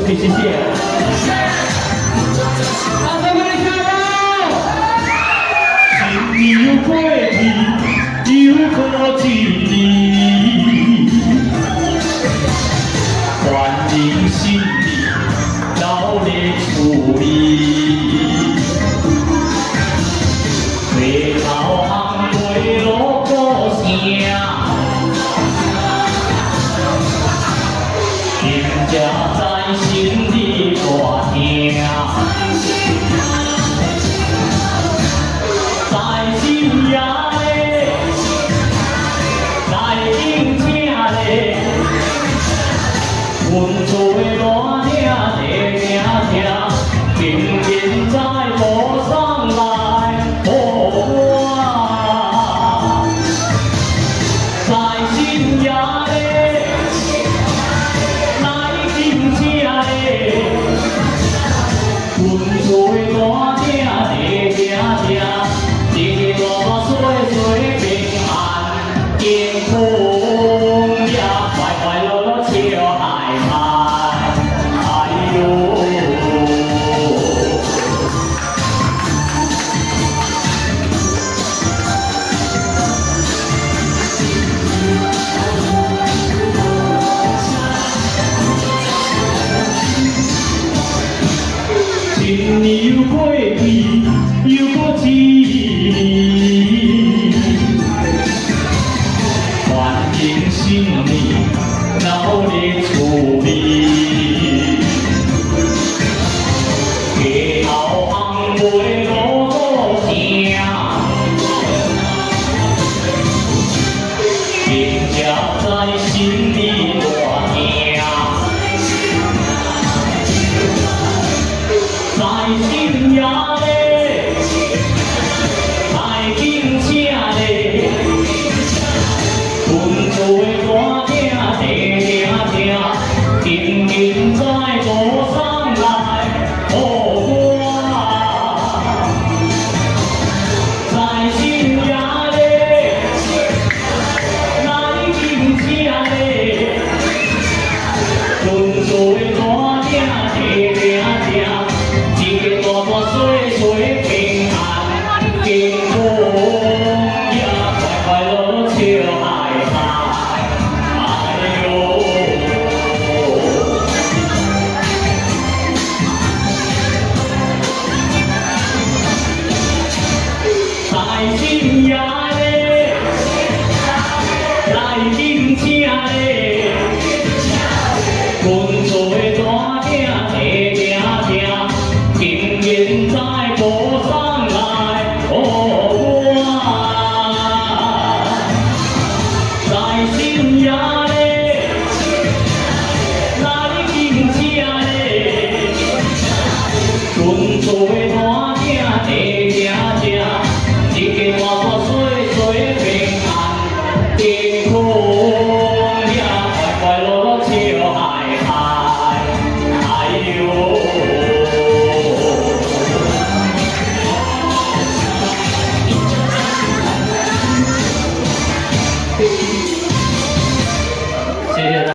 谢谢。大家快点加油！一年又过去，又过一年，欢迎新年，老日处理，回头行袂落故声。 家在心里大听，在心也嘞，在应请嘞，阮做的大听听，平平在路上来互我，在心也嘞。 阮做的大听听，一个大岁岁平安健康呀，快快乐乐笑嗨嗨，哎呦！一年又过去，又过一年，欢迎新年，闹热趣味，街头红袂落故声，真正在心里大听。 在心也嘞，在敬请嘞，阮做的大听听，紧紧在路上来互我，在心也嘞，来敬请嘞，阮做的大听听。 一个大大岁岁平安健康呀，快快乐笑嗨嗨，哎呦！在心也嘞，在敬请嘞，阮做的。